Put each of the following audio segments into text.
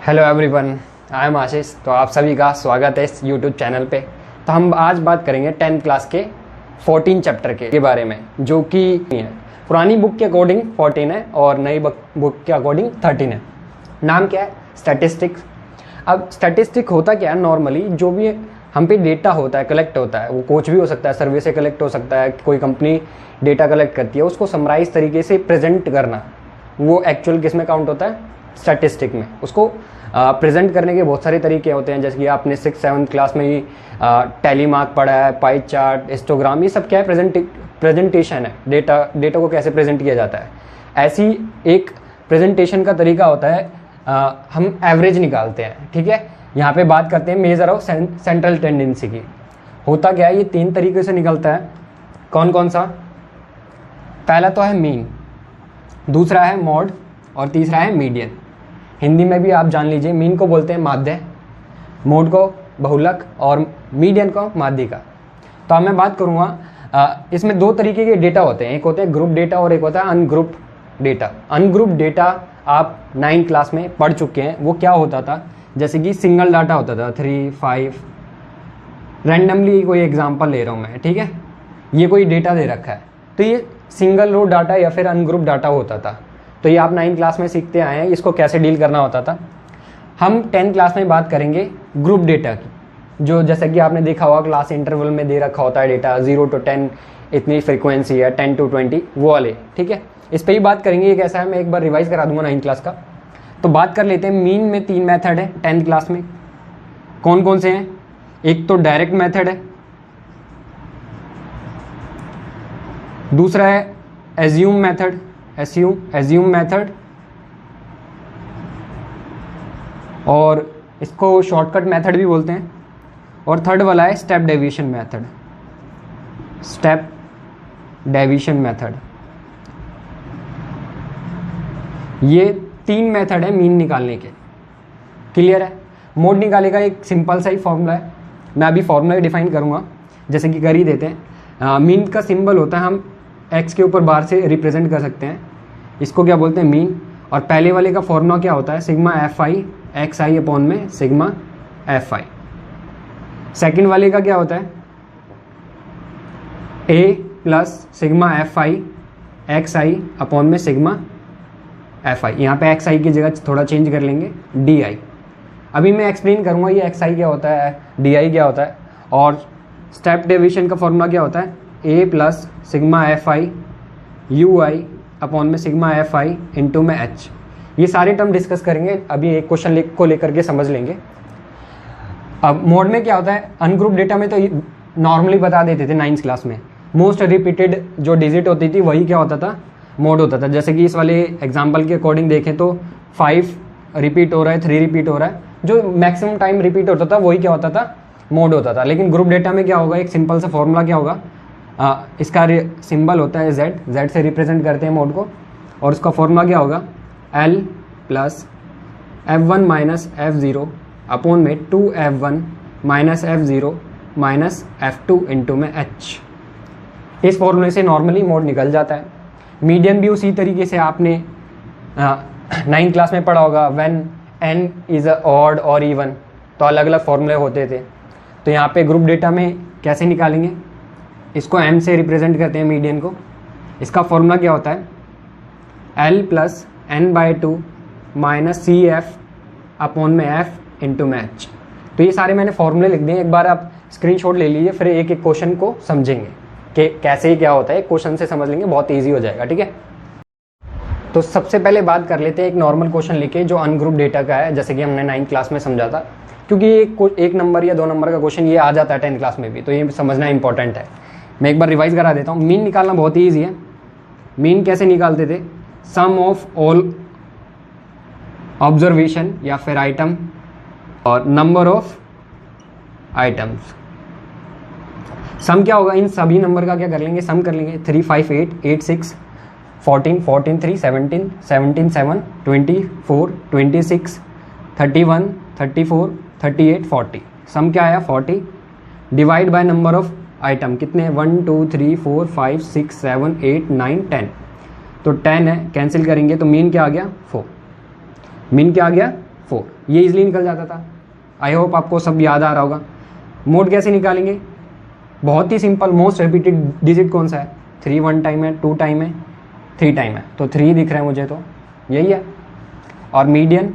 Hello everyone, I am आशीष। तो आप सभी का स्वागत है इस यूट्यूब चैनल पे। तो हम आज बात करेंगे 10th क्लास के 14 चैप्टर के बारे में, जो कि है पुरानी बुक के अकॉर्डिंग 14 है और नई बुक के अकॉर्डिंग 13 है। नाम क्या है? स्टैटिस्टिक्स। अब स्टैटिस्टिक होता क्या है? नॉर्मली जो भी हम पे डेटा होता है, कलेक्ट होता है, वो कुछ भी हो सकता है, सर्वे से कलेक्ट हो सकता है, कोई कंपनी डेटा कलेक्ट करती है, उसको समराइज तरीके से प्रेजेंट करना, वो एक्चुअल किस में काउंट होता है? स्टैटिस्टिक में। उसको प्रेजेंट करने के बहुत सारे तरीके होते हैं, जैसे कि आपने 6th-7th क्लास में ही टैली मार्क पढ़ा है, पाई चार्ट, हिस्टोग्राम, ये सब क्या है? प्रेजेंटेशन है। डेटा को कैसे प्रेजेंट किया जाता है, ऐसी एक प्रेजेंटेशन का तरीका होता है। हम एवरेज निकालते हैं, ठीक है। यहाँ पे बात करते हैं मेजर ऑफ सेंट्रल टेंडेंसी की। होता क्या है? ये 3 तरीके से निकलता है। कौन कौन सा? पहला तो है मीन, दूसरा है मॉड और तीसरा है मीडियन। हिंदी में भी आप जान लीजिए, मीन को बोलते हैं माध्य, मोड को बहुलक और मीडियन को माध्यिका। तो अब मैं बात करूँगा, इसमें 2 तरीके के डेटा होते हैं, एक होते हैं ग्रुप डेटा और एक होता है अनग्रुप डेटा। अनग्रुप डेटा आप 9th क्लास में पढ़ चुके हैं। वो क्या होता था? जैसे कि सिंगल डाटा होता था, 3, 5, रैंडमली कोई एग्जाम्पल ले रहा हूँ मैं, ठीक है। ये कोई डेटा दे रखा है, तो ये सिंगल रो डाटा या फिर अनग्रुप डाटा होता था। तो ये आप 9th क्लास में सीखते आए हैं, इसको कैसे डील करना होता था। हम 10th क्लास में बात करेंगे ग्रुप डेटा की, जो जैसे कि आपने देखा होगा क्लास इंटरवल में दे रखा होता है डेटा, 0 to 10 इतनी फ्रीक्वेंसी है, 10 to 20 वो वाले, ठीक है। इस पर ही बात करेंगे। ये कैसा है, मैं एक बार रिवाइज करा दूंगा 9th क्लास का। तो बात कर लेते हैं, मीन में 3 मेथड है 10th क्लास में। कौन कौन से हैं? एक तो डायरेक्ट मेथड है, दूसरा है एज्यूम मेथड, एज्यूम मेथड, और इसको शॉर्टकट मेथड भी बोलते हैं, और थर्ड वाला है step deviation method. Step deviation method, ये 3 मेथड है मीन निकालने के। क्लियर है? मोड निकालने का एक सिंपल सा ही फॉर्मूला है, मैं अभी फॉर्मूला डिफाइन करूंगा, जैसे कि कर ही देते हैं। मीन का सिंबल होता है, हम एक्स के ऊपर बार से रिप्रेजेंट कर सकते हैं, इसको क्या बोलते हैं? मीन। और पहले वाले का फॉर्मूला क्या होता है? Sigma F I X I upon में सिग्मा एफ आई। सेकेंड वाले का क्या होता है? A plus sigma F I X I upon में सिग्मा एफ आई। यहाँ पे एक्स आई की जगह थोड़ा चेंज कर लेंगे, डी आई। अभी मैं एक्सप्लेन करूँगा ये एक्स आई क्या होता है, डी आई क्या होता है। और स्टेप डेविएशन का फॉर्मूला क्या होता है? A plus sigma F I U I upon में सिग्मा एफ आई इंटू में एच। ये सारे टर्म डिस्कस करेंगे, अभी एक क्वेश्चन को लेकर के समझ लेंगे। अब मोड में क्या होता है? अनग्रुप डेटा में तो नॉर्मली बता देते थे 9th क्लास में, मोस्ट रिपीटेड जो डिजिट होती थी वही क्या होता था? मोड होता था। जैसे कि इस वाले एग्जाम्पल के अकॉर्डिंग देखें तो 5 रिपीट हो रहा है, 3 रिपीट हो रहा है, जो मैक्सिमम टाइम रिपीट होता था वही क्या होता था? मोड होता था। लेकिन ग्रुप डेटा में क्या होगा? एक सिंपल सा फॉर्मूला क्या होगा? इसका सिंबल होता है जेड से रिप्रेजेंट करते हैं मोड को, और उसका फॉर्मूला क्या होगा? L plus F1 minus F0 upon में 2F1 minus F0 minus F2 into में H। इस फॉर्मूले से नॉर्मली मोड निकल जाता है। मीडियन भी उसी तरीके से आपने 9th क्लास में पढ़ा होगा, when n is a odd और इवन, तो अलग अलग फॉर्मूले होते थे। तो यहाँ पे ग्रुप डेटा में कैसे निकालेंगे? इसको m से रिप्रेजेंट करते हैं मीडियन को। इसका फॉर्मूला क्या होता है? L plus n/2 minus C F upon में f इंटू में h। तो ये सारे मैंने फॉर्मूले लिख दिए, एक बार आप स्क्रीनशॉट ले लीजिए, फिर एक एक क्वेश्चन को समझेंगे कि कैसे क्या होता है। क्वेश्चन से समझ लेंगे, बहुत ईजी हो जाएगा, ठीक है। तो सबसे पहले बात कर लेते हैं एक नॉर्मल क्वेश्चन लिखे जो अनग्रुप डेटा का है, जैसे कि हमने 9th क्लास में समझा था, क्योंकि ये 1 नंबर या 2 नंबर का क्वेश्चन ये आ जाता है 10th क्लास में भी, तो ये समझना इंपॉर्टेंट है। मैं एक बार रिवाइज करा देता हूँ। मीन निकालना बहुत ही ईजी है। मीन कैसे निकालते थे? सम ऑफ ऑल ऑब्जर्वेशन या फिर आइटम और नंबर ऑफ आइटम्स। सम क्या होगा? इन सभी नंबर का क्या कर लेंगे? सम कर लेंगे। 3, 5, 8, 8, 6, 14, 14, 3, 17, 17, 7, 24, 26, 31, 34, 38, 40। सम क्या आया? 40 divide by number of item कितने हैं? 1, 2, 3, 4, 5, 6, 7, 8, 9, 10। तो 10 है, कैंसिल करेंगे तो मीन क्या आ गया? 4। मीन क्या आ गया? 4, ये इजीली निकल जाता था। आई होप आपको सब याद आ रहा होगा। मोड कैसे निकालेंगे, बहुत ही सिंपल, मोस्ट रिपीटेड डिजिट कौन सा है, 3 1 टाइम है, 2 टाइम है, 3 टाइम है, तो 3 दिख रहा है मुझे, तो यही है। और मीडियन,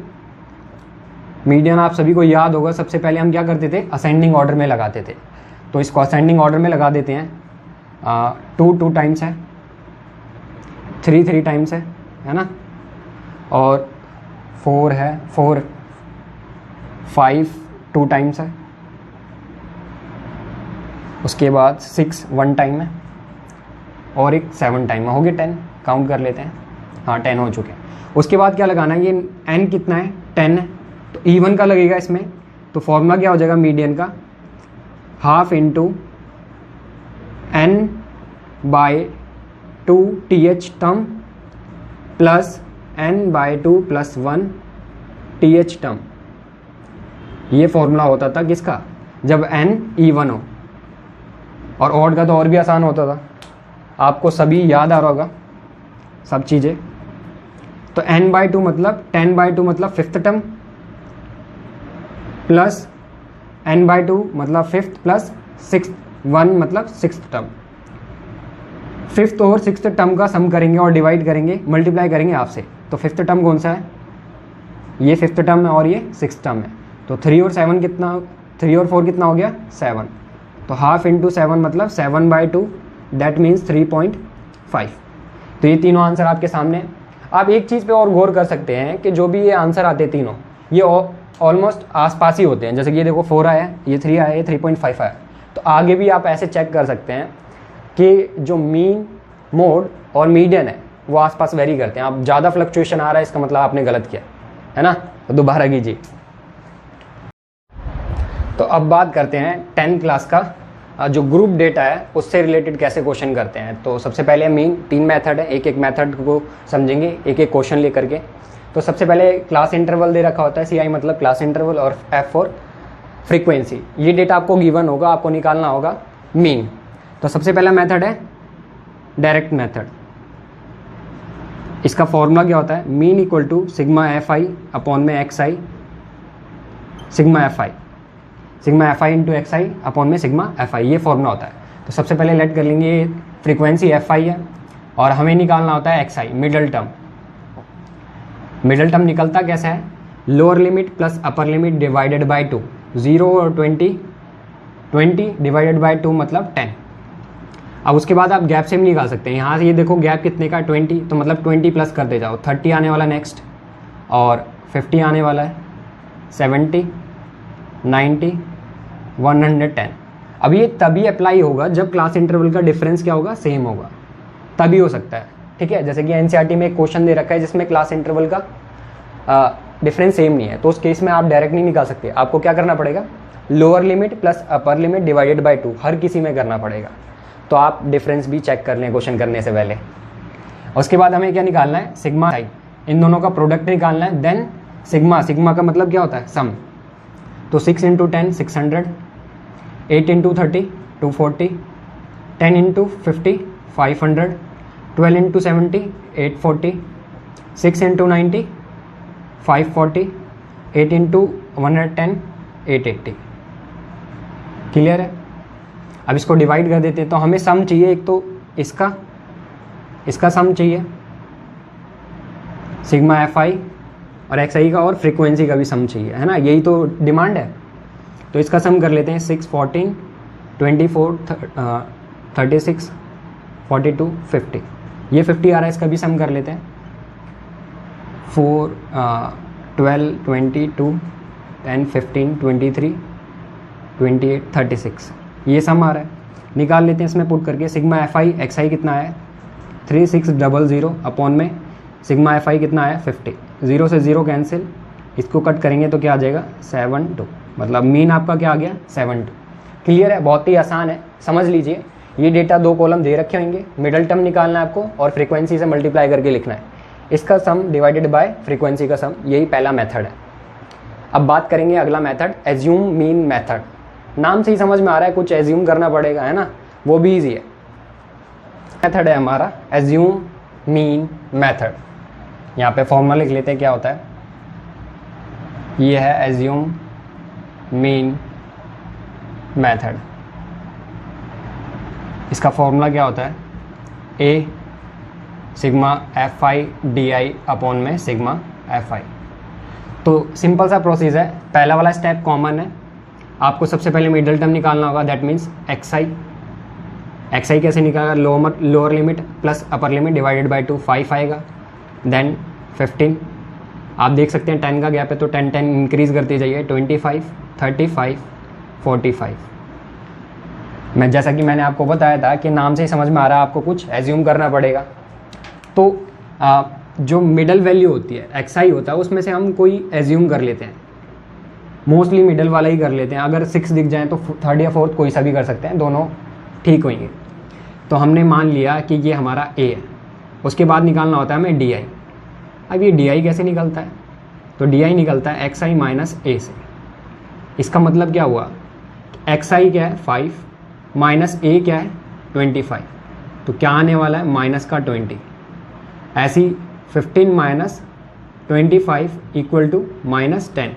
मीडियन आप सभी को याद होगा, सबसे पहले हम क्या करते थे, असेंडिंग ऑर्डर में लगाते थे, तो इसको असेंडिंग ऑर्डर में लगा देते हैं। 2 2 टाइम्स है, 3 3 टाइम्स है ना, और 4 है, 4 5 2 टाइम्स है, उसके बाद 6 1 टाइम है, और एक 7 टाइम है, हो गए 10, काउंट कर लेते हैं, हाँ 10 हो चुके हैं। उसके बाद क्या लगाना है, ये n कितना है, 10 है, तो E1 का लगेगा इसमें, तो फॉर्मूला क्या हो जाएगा मीडियन का, half into n/2 TH term plus n/2 + 1 TH term. ये फॉर्मूला होता था किसका, जब n E1 हो। और ऑड का तो और भी आसान होता था, आपको सभी याद आ रहा होगा सब चीज़ें। तो n/2 मतलब 10/2 मतलब फिफ्थ टर्म, प्लस n/2 मतलब फिफ्थ प्लस 6 1 मतलब सिक्स्थ टर्म। फिफ्थ और सिक्स्थ टर्म का सम करेंगे और डिवाइड करेंगे, मल्टीप्लाई करेंगे आपसे। तो फिफ्थ टर्म कौन सा है, ये फिफ्थ टर्म है और ये सिक्स्थ टर्म है। तो 3 और 7 कितना, 3 और 4 कितना हो गया, 7। तो हाफ इंटू 7 मतलब 7/2, दैट मीन्स 3.5। तो ये तीनों आंसर आपके सामने। आप एक चीज़ पे और गौर कर सकते हैं कि जो भी ये आंसर आते हैं तीनों, ये ऑलमोस्ट आसपास ही होते हैं। जैसे कि ये देखो 4 आया, ये 3 आया, ये 3.5 आया। तो आगे भी आप ऐसे चेक कर सकते हैं कि जो मीन, मोड और मीडियन है वो आसपास वेरी करते हैं। आप ज़्यादा फ्लक्चुएशन आ रहा है, इसका मतलब आपने गलत किया है ना, तो दोबारा कीजिए। तो अब बात करते हैं 10th क्लास का जो ग्रुप डेटा है उससे रिलेटेड कैसे क्वेश्चन करते हैं। तो सबसे पहले मीन, 3 मेथड है, एक एक मेथड को समझेंगे एक एक क्वेश्चन लेकर के। तो सबसे पहले क्लास इंटरवल दे रखा होता है, CI मतलब क्लास इंटरवल, और F फॉर फ्रीक्वेंसी। ये डेटा आपको गिवन होगा, आपको निकालना होगा मीन। तो सबसे पहला मेथड है डायरेक्ट मेथड। इसका फॉर्मूला क्या होता है, mean equal to sigma FI upon में XI, sigma FI into XI upon में सिग्मा FI, ये फॉर्मूला होता है। तो सबसे पहले लेट कर लेंगे, ये फ्रीक्वेंसी FI है और हमें निकालना होता है XI, middle term. Middle term निकलता कैसा है, lower limit plus upper limit divided by 2, 0 और 20 डिवाइडेड बाय 2 मतलब 10। अब उसके बाद आप गैप से भी निकाल सकते हैं। यहाँ से ये देखो गैप कितने का, 20, तो मतलब 20 प्लस करते जाओ, 30 आने वाला नेक्स्ट, और 50 आने वाला है, 70 90 110। अब ये तभी अप्लाई होगा जब क्लास इंटरवल का डिफरेंस क्या होगा, सेम होगा, तभी हो सकता है। ठीक है, जैसे कि NCERT में एक क्वेश्चन दे रखा है जिसमें क्लास इंटरवल का डिफरेंस सेम नहीं है, तो उस केस में आप डायरेक्ट नहीं निकाल सकते। आपको क्या करना पड़ेगा, lower limit plus upper limit divided by 2 हर किसी में करना पड़ेगा। तो आप डिफरेंस भी चेक कर लें क्वेश्चन करने से पहले। उसके बाद हमें क्या निकालना है, सिग्मा आई, इन दोनों का प्रोडक्ट निकालना है। देन सिग्मा का मतलब क्या होता है, सम। तो 6 × 10 600, 8 × 30 240, 10 × 50 500, 12 × 70 840, 6 × 90 540, 8 × 110 880। क्लियर है। अब इसको डिवाइड कर देते हैं। तो हमें सम चाहिए, एक तो इसका सम चाहिए, सिग्मा FI और XI का, और फ्रीक्वेंसी का भी सम चाहिए, है ना, यही तो डिमांड है। तो इसका सम कर लेते हैं, 6 14 24 36 42 50, ये 50 आ रहा है, इसका भी सम कर लेते हैं। 4 12 22 10 15 23 28 36, ये सम आ रहा है, निकाल लेते हैं इसमें पुट करके। सिग्मा FI XI कितना है, 3600 अपॉन में सिग्मा FI कितना है 50, 0 से 0 कैंसिल, इसको कट करेंगे तो क्या आ जाएगा 72, मतलब मीन आपका क्या आ गया 72। क्लियर है, बहुत ही आसान है, समझ लीजिए। ये डेटा 2 कॉलम दे रखे होंगे, मिडल टर्म निकालना है आपको और फ्रीक्वेंसी से मल्टीप्लाई करके लिखना है, इसका सम डिवाइडेड बाय फ्रीक्वेंसी का सम, यही पहला मेथड है। अब बात करेंगे अगला मेथड, एज्यूम मीन मेथड। नाम से ही समझ में आ रहा है कुछ एज्यूम करना पड़ेगा, है ना, वो भी ईजी है। मेथड है हमारा एज्यूम मीन मेथड। यहाँ पे फॉर्मूला लिख लेते हैं, क्या होता है, ये है एज्यूम मीन मेथड। इसका फॉर्मूला क्या होता है, A sigma F I D I upon में सिग्मा एफ आई। तो सिंपल सा प्रोसेस है, पहला वाला स्टेप कॉमन है, आपको सबसे पहले मिडल टर्म निकालना होगा, that means X I. X I कैसे निकालेगा, lower limit plus upper limit divided by 2, 5 आएगा, देन 15। आप देख सकते हैं 10 का गैप है तो 10 10 इंक्रीज करती जाइए, 25, 35, 45। मैं जैसा कि मैंने आपको बताया था कि नाम से ही समझ में आ रहा है आपको कुछ एज्यूम करना पड़ेगा। तो जो मिडल वैल्यू होती है एक्स आई होता है उसमें से हम कोई एज्यूम कर लेते हैं, मोस्टली मिडल वाला ही कर लेते हैं। अगर 6 दिख जाए तो थर्ड या फोर्थ कोई सा भी कर सकते हैं, दोनों ठीक होंगे। तो हमने मान लिया कि ये हमारा ए है, उसके बाद निकालना होता है हमें डी आई। अब ये डी आई कैसे निकलता है, तो डी आई निकलता है एक्स आई माइनस ए से। इसका मतलब क्या हुआ, एक्स आई क्या है 5 माइनस ए क्या है 25, तो क्या आने वाला है माइनस का 20। ऐसी 15 माइनस 25 इक्वल टू माइनस 10।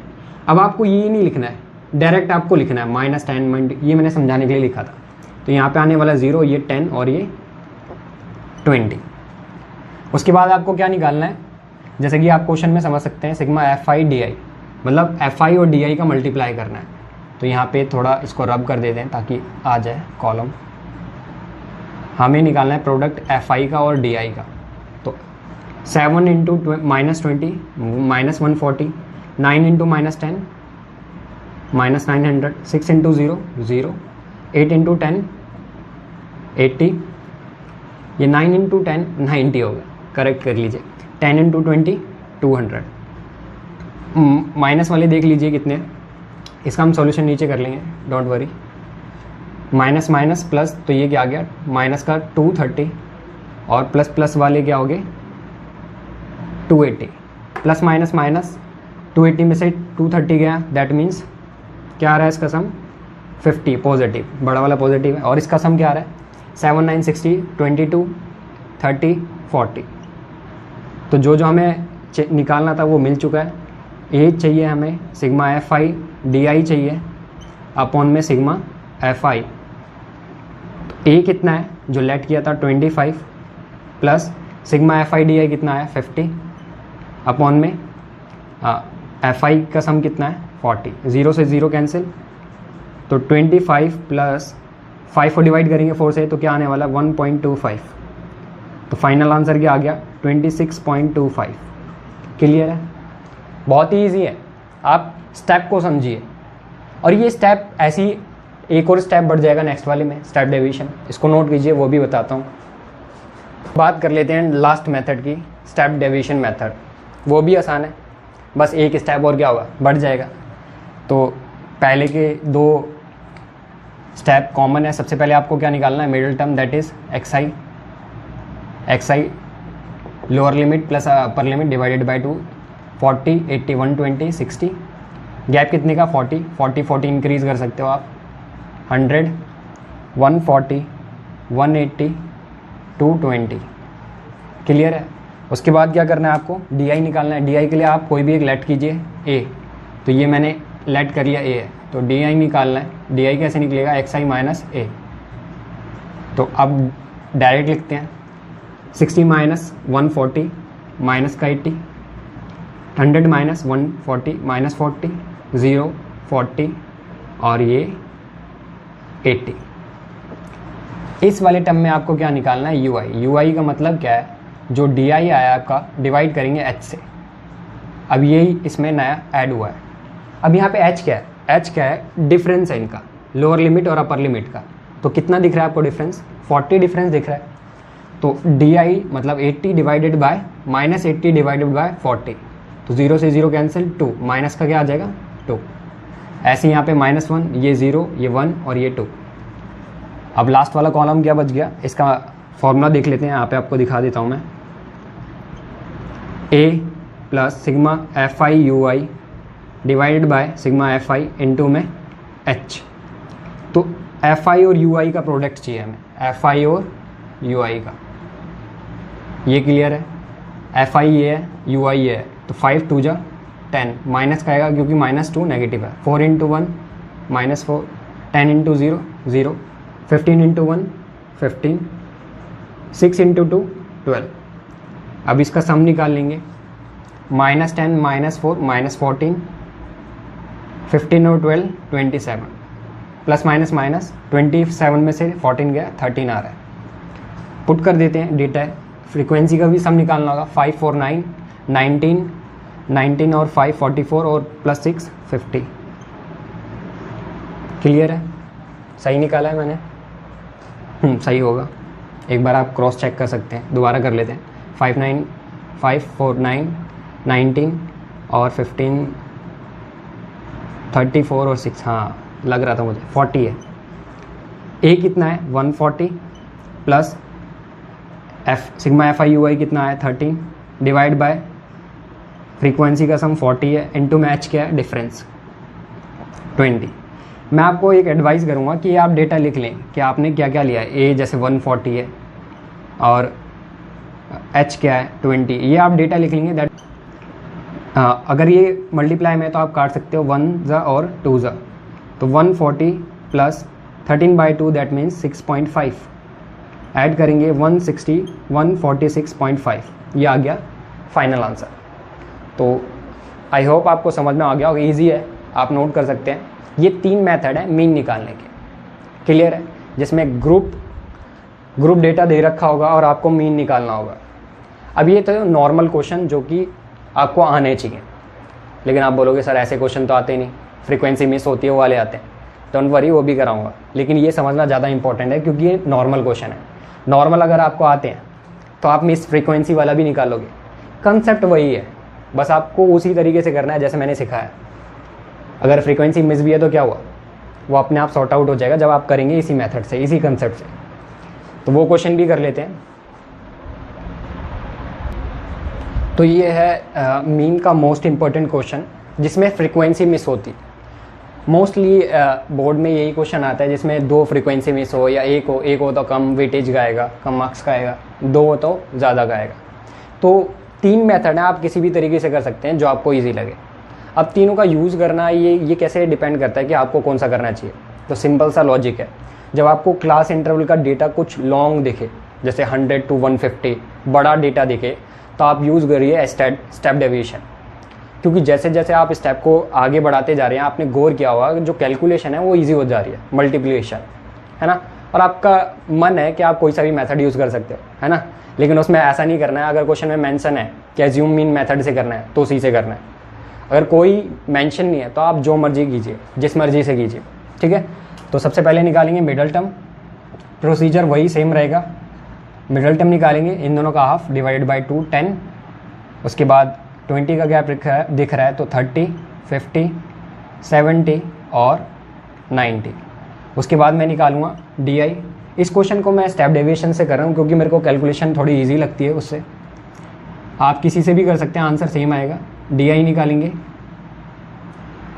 अब आपको ये नहीं लिखना है, डायरेक्ट आपको लिखना है माइनस 10, ये मैंने समझाने के लिए लिखा था। तो यहाँ पे आने वाला 0, ये 10 और ये 20। उसके बाद आपको क्या निकालना है, जैसे कि आप क्वेश्चन में समझ सकते हैं सिग्मा एफ आई डी आई, मतलब एफ आई और डी आई का मल्टीप्लाई करना है। तो यहाँ पे थोड़ा इसको रब कर देते हैं ताकि आ जाए कॉलम। हमें निकालना है प्रोडक्ट एफ आई का और डी आई का। तो 7 into minus 20 minus 140, 9 into minus 10 minus 900, 6 into 0 0, 8 into 10 80, ये 9 इंटू 10 90 होगा, करेक्ट कर लीजिए। 10 इंटू 20 200। माइनस वाले देख लीजिए कितने, इसका हम सॉल्यूशन नीचे कर लेंगे, don't worry. Minus minus plus, तो ये क्या आ गया माइनस का 230, और प्लस प्लस वाले क्या हो गए 280। प्लस माइनस माइनस 280 में से 230 गया, दैट मीन्स क्या आ रहा है इसका सम 50 पॉजिटिव, बड़ा वाला पॉजिटिव है। और इसका सम क्या आ रहा है 7 9 60 22 30 40। तो जो हमें निकालना था वो मिल चुका है। ए चाहिए हमें सिग्मा एफ आई डी आई चाहिए अपॉन में सिग्मा एफ आई। तो ए कितना है जो लेट किया था 25 plus sigma F I D आई कितना है 50 अपॉन में एफ आई का सम कितना है 40। 0 से 0 कैंसिल, तो 25 प्लस 5 को डिवाइड करेंगे 4 से तो क्या आने वाला 1.25। तो फाइनल आंसर क्या आ गया 26.25। क्लियर है, बहुत ही ईजी है, आप स्टेप को समझिए। और ये स्टेप ऐसी एक और स्टेप बढ़ जाएगा नेक्स्ट वाले में, स्टेप डेविएशन, इसको नोट कीजिए, वो भी बताता हूँ। बात कर लेते हैं लास्ट मेथड की, स्टेप डेविएशन मेथड। वो भी आसान है, बस एक स्टेप और क्या होगा बढ़ जाएगा। तो पहले के 2 स्टेप कॉमन है। सबसे पहले आपको क्या निकालना है middle term, that is x I. X I lower limit plus upper limit divided by 2, 40 80 120 60। Gap कितने का 40 40 40 इंक्रीज कर सकते हो आप, 100 140 180 220। क्लियर है। उसके बाद क्या करना है आपको डी आई निकालना है। डी आई के लिए आप कोई भी एक लेट कीजिए ए, तो ये मैंने लेट कर लिया ए है, तो डी आई निकालना है। डी आई कैसे निकलेगा एक्स आई माइनस ए। तो अब डायरेक्ट लिखते हैं 60 माइनस 140 माइनस का 80, 100 माइनस 140 माइनस 40 0 40 और ये 80। इस वाले टर्म में आपको क्या निकालना है यू आई। यू आई का मतलब क्या है, जो डी आई आया आपका डिवाइड करेंगे एच से। अब यही इसमें नया ऐड हुआ है। अब यहाँ पे एच क्या है, एच क्या है डिफरेंस है इनका, लोअर लिमिट और अपर लिमिट का। तो कितना दिख रहा है आपको डिफरेंस 40 डिफरेंस दिख रहा है। तो डी आई मतलब 80 divided by minus 80 divided by 40, तो 0 से 0 कैंसिल, 2 माइनस का क्या आ जाएगा 2। ऐसे यहाँ पे -1, ये 0 ये 1 और ये 2। अब लास्ट वाला कॉलम क्या बच गया, इसका फॉर्मूला देख लेते हैं, यहाँ पे आपको दिखा देता हूँ मैं। A plus sigma F I U I divided by sigma F I into में एच। तो एफ आई और यू आई का प्रोडक्ट चाहिए हमें, एफ आई और यू आई का। ये क्लियर है, एफ आई ये है यू आई ये है, तो 5 2 जा 10 माइनस का आएगा क्योंकि -2 नेगेटिव है। 4 × 1 -4, 10 × 0 0, 15 × 1 15, 6 × 2 12। अब इसका सम निकाल लेंगे। -10 -4 -14, 15 और 12 27, प्लस माइनस माइनस 27 में से 14 गया 13 आ रहा है। पुट कर देते हैं डेटा है। फ्रीक्वेंसी का भी सम निकालना होगा। 5 4 9 19, 19 और 5 44 और प्लस 6 50। क्लियर है? सही निकाला है मैंने? सही होगा। एक बार आप क्रॉस चेक कर सकते हैं। दोबारा कर लेते हैं। 5 4 9 19 और 15 34 और 6, हाँ लग रहा था मुझे 40 है। ए कितना है 140 plus sigma F I U I कितना है 13 डिवाइड बाय फ्रीक्वेंसी का सम 40 है इनटू मैच क्या है डिफरेंस 20। मैं आपको एक एडवाइस करूँगा कि आप डेटा लिख लें कि आपने क्या क्या लिया है। ए जैसे 140 है और एच क्या है 20, ये आप डेटा लिख लेंगे। दैट अगर ये मल्टीप्लाई में तो आप काट सकते हो 1 ज़ा और 2 ज़ा, तो 140 प्लस 13/2 दैट मीन्स 6.5 ऐड करेंगे 160 146.5, ये आ गया फाइनल आंसर। तो आई होप आपको समझ में आ गया होगा। ईजी है, आप नोट कर सकते हैं। ये 3 मेथड है मीन निकालने के। क्लियर है? जिसमें ग्रुप डेटा दे रखा होगा और आपको मीन निकालना होगा। अब ये तो नॉर्मल क्वेश्चन जो कि आपको आने चाहिए, लेकिन आप बोलोगे सर ऐसे क्वेश्चन तो आते नहीं, फ्रीक्वेंसी मिस होती है वो वाले आते हैं। डोंट वरी, वो भी कराऊंगा, लेकिन ये समझना ज़्यादा इंपॉर्टेंट है क्योंकि ये नॉर्मल क्वेश्चन है। नॉर्मल अगर आपको आते हैं तो आप मिस फ्रीक्वेंसी वाला भी निकालोगे। कंसेप्ट वही है, बस आपको उसी तरीके से करना है जैसे मैंने सिखाया। अगर फ्रीक्वेंसी मिस भी है तो क्या हुआ, वो अपने आप सॉर्ट आउट हो जाएगा जब आप करेंगे इसी मेथड से, इसी कंसेप्ट से। तो वो क्वेश्चन भी कर लेते हैं। तो ये है मीन का मोस्ट इम्पॉर्टेंट क्वेश्चन जिसमें फ्रीक्वेंसी मिस होती। मोस्टली बोर्ड में यही क्वेश्चन आता है जिसमें 2 फ्रीक्वेंसी मिस हो या एक हो तो कम वेटेज का आएगा, कम मार्क्स का आएगा, 2 हो तो ज़्यादा का आएगा। तो 3 मेथड है, आप किसी भी तरीके से कर सकते हैं जो आपको ईजी लगे। अब तीनों का यूज़ करना ये कैसे डिपेंड करता है कि आपको कौन सा करना चाहिए। तो सिंपल सा लॉजिक है, जब आपको क्लास इंटरवल का डेटा कुछ लॉन्ग दिखे, जैसे 100 to 150 बड़ा डेटा दिखे, तो आप यूज़ करिए स्टेप डेविएशन। क्योंकि जैसे जैसे आप स्टेप को आगे बढ़ाते जा रहे हैं, आपने गौर किया होगा जो कैलकुलेशन है वो इजी हो जा रही है, मल्टीप्लिकेशन, है ना। और आपका मन है कि आप कोई सा भी मेथड यूज़ कर सकते हो, है ना, लेकिन उसमें ऐसा नहीं करना है। अगर क्वेश्चन में मेंशन है कि एज्यूम मीन मेथड से करना है तो उसी से करना है। अगर कोई मेंशन नहीं है तो आप जो मर्जी कीजिए, जिस मर्जी से कीजिए, ठीक है। तो सबसे पहले निकालेंगे मिडल टर्म, प्रोसीजर वही सेम रहेगा। मिडल टर्म निकालेंगे, इन दोनों का हाफ डिवाइडेड बाई 2 10, उसके बाद 20 का गैप दिख रहा है तो 30 50 70 और 90। उसके बाद मैं निकालूंगा DI। इस क्वेश्चन को मैं स्टेप डेविएशन से कर रहा हूँ क्योंकि मेरे को कैलकुलेशन थोड़ी इजी लगती है उससे। आप किसी से भी कर सकते हैं, आंसर सेम आएगा। DI निकालेंगे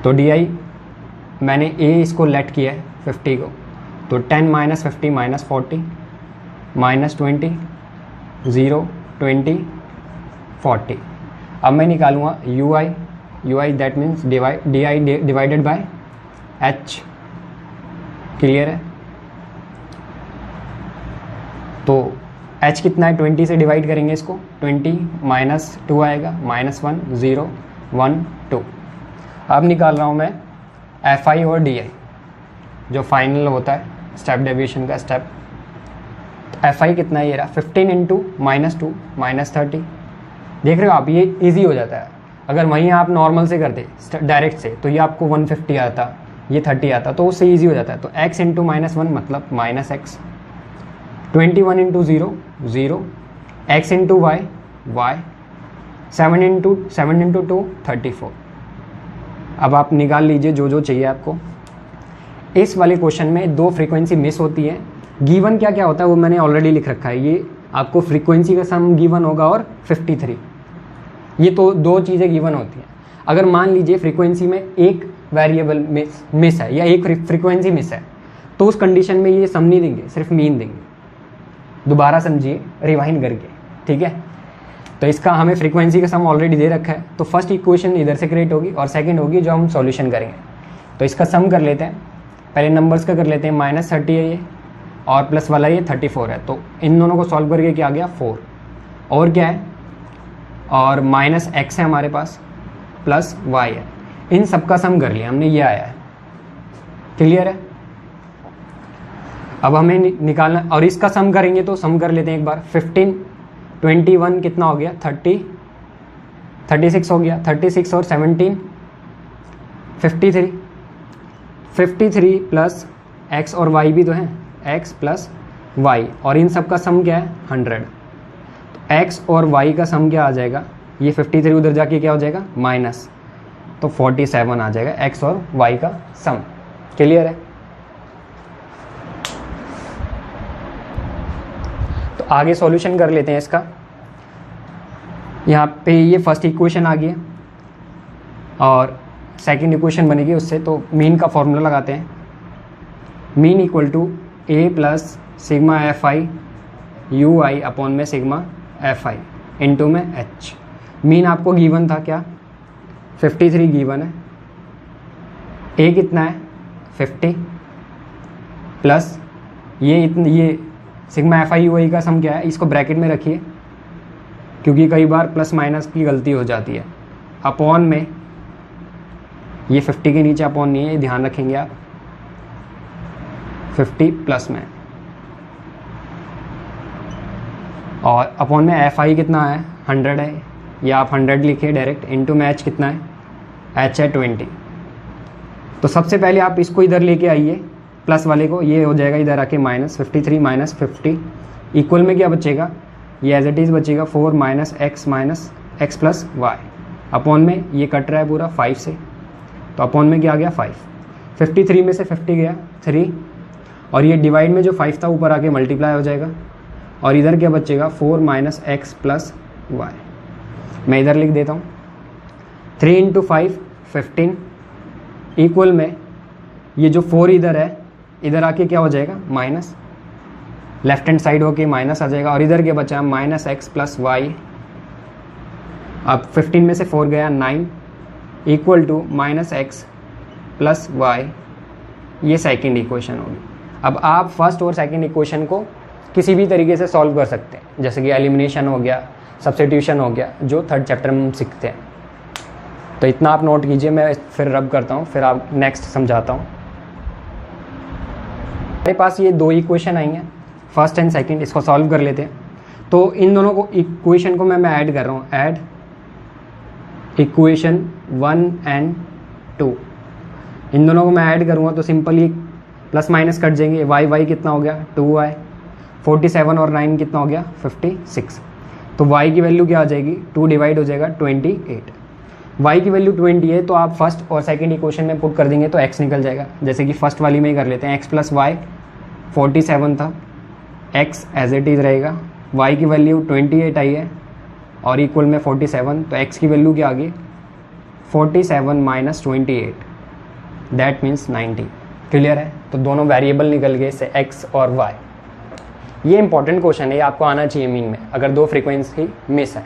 तो DI मैंने इसको लेट किया है 50 को, तो 10 - 50 - 40 -20 0 20 40। अब मैं निकालूंगा UI that means DI divided by H। Clear है? तो H कितना है, 20 से डिवाइड करेंगे इसको, 20 - 2 आएगा, -1 0 1 2। अब निकाल रहा हूँ मैं FI और DI जो फाइनल होता है स्टेप डेविएशन का स्टेप। FI कितना है, ये रहा 15 × -2 -30। देख रहे हो आप, ये इजी हो जाता है। अगर वहीं आप नॉर्मल से करते डायरेक्ट से तो ये आपको 150 आता, ये 30 आता, तो उससे इजी हो जाता है। तो x × -1 मतलब -x, 21 × 0 0, x × y 7 × 2 34। अब आप निकाल लीजिए जो जो चाहिए आपको। इस वाले क्वेश्चन में 2 फ्रीक्वेंसी मिस होती है। गिवन क्या क्या होता है वो मैंने ऑलरेडी लिख रखा है। ये आपको फ्रीक्वेंसी का सम गिवन होगा और 53, ये तो 2 चीज़ें गिवन होती हैं। अगर मान लीजिए फ्रीक्वेंसी में एक वेरिएबल मिस है या एक फ्रीक्वेंसी मिस है, तो उस कंडीशन में ये सम नहीं देंगे, सिर्फ मीन देंगे। दोबारा समझिए रिवाइंड करके, ठीक है। तो इसका हमें फ्रीक्वेंसी का सम ऑलरेडी दे रखा है, तो फर्स्ट इक्वेशन इधर से क्रिएट होगी और सेकंड होगी जो हम सॉल्यूशन करेंगे। तो इसका सम कर लेते हैं, पहले नंबर्स का कर लेते हैं। -30 है ये और प्लस वाला ये 34 है, तो इन दोनों को सॉल्व करके क्या आ गया 4, और क्या है और -x है हमारे पास, प्लस y है। इन सब का सम कर लिया हमने, ये आया है। क्लियर है? अब हमें निकालना, और इसका सम करेंगे तो सम कर लेते हैं एक बार। 15 21 कितना हो गया 36 हो गया। 36 और 17 53 प्लस x और y भी तो है, x प्लस y, और इन सब का सम क्या है 100। तो x और y का सम क्या आ जाएगा, ये 53 उधर जाके क्या हो जाएगा माइनस, तो 47 आ जाएगा x और y का सम। क्लियर है? तो आगे सॉल्यूशन कर लेते हैं इसका। यहाँ पे ये फर्स्ट इक्वेशन आ गई है और सेकंड इक्वेशन बनेगी उससे, तो मीन का फॉर्मूला लगाते हैं। Mean equal to a plus sigma F I U I upon में सिग्मा एफ आई इंटू में h। मीन आपको गिवन था क्या 53 गिवन है, a कितना है 50 प्लस ये सिग्मा एफ आई यू आई का सम क्या है, इसको ब्रैकेट में रखिए क्योंकि कई बार प्लस माइनस की गलती हो जाती है। अपॉन में ये 50 के नीचे अपॉन नहीं है, ये ध्यान रखेंगे आप, 50 प्लस में, और अपॉन में एफ आई कितना है 100 है, या आप 100 लिखिए डायरेक्ट, इनटू में एच कितना है, एच है 20। तो सबसे पहले आप इसको इधर लेके आइए प्लस वाले को, ये हो जाएगा इधर आके -53 माइनस 50 इक्वल में क्या बचेगा, ये एज इट इज़ बचेगा 4 minus x plus y। Upon में ये कट रहा है पूरा 5 से, तो अपॉन में क्या आ गया 5। 53 में से 50 गया 3, और ये डिवाइड में जो 5 था ऊपर आके मल्टीप्लाई हो जाएगा, और इधर क्या बचेगा 4 माइनस x प्लस y। मैं इधर लिख देता हूँ 3 इंटू 5 15 इक्वल में ये जो 4 इधर है, इधर आके क्या हो जाएगा माइनस, लेफ्ट हैंड साइड होके माइनस आ जाएगा, और इधर क्या बचा -x प्लस वाई। अब 15 में से 4 गया 9 equal to -x plus Y, ये सेकंड इक्वेशन होगी। अब आप फर्स्ट और सेकंड इक्वेशन को किसी भी तरीके से सॉल्व कर सकते हैं, जैसे कि एलिमिनेशन हो गया, सब्स्टिट्यूशन हो गया, जो थर्ड चैप्टर में हम सीखते हैं। तो इतना आप नोट कीजिए, मैं फिर रब करता हूँ, फिर आप नेक्स्ट समझाता हूँ। मेरे पास ये 2 इक्वेशन आई हैं, फर्स्ट एंड सेकंड, इसको सॉल्व कर लेते हैं। तो इन दोनों को इक्वेशन को मैं ऐड कर रहा हूँ, ऐड इक्वेशन 1 एंड 2। इन दोनों को मैं ऐड करूँगा तो सिंपली प्लस माइनस कट जाएंगे। y कितना हो गया 2y, 47 और 9 कितना हो गया 56। तो y की वैल्यू क्या आ जाएगी, 2 डिवाइड हो जाएगा 28। y की वैल्यू 20 है, तो आप फर्स्ट और सेकंड इक्वेशन में पुट कर देंगे तो x निकल जाएगा। जैसे कि फर्स्ट वाली में ही कर लेते हैं, x प्लस वाई 47 था, x एज इट इज़ रहेगा, y की वैल्यू 28 आई है और इक्वल में 47, तो x की वैल्यू क्या आ गई 47 माइनस 28, दैट मीन्स 90। क्लियर है? तो दोनों वेरिएबल निकल गए से x और y। ये इंपॉर्टेंट क्वेश्चन है, ये आपको आना चाहिए मीन में, अगर 2 फ्रीक्वेंसी मिस है।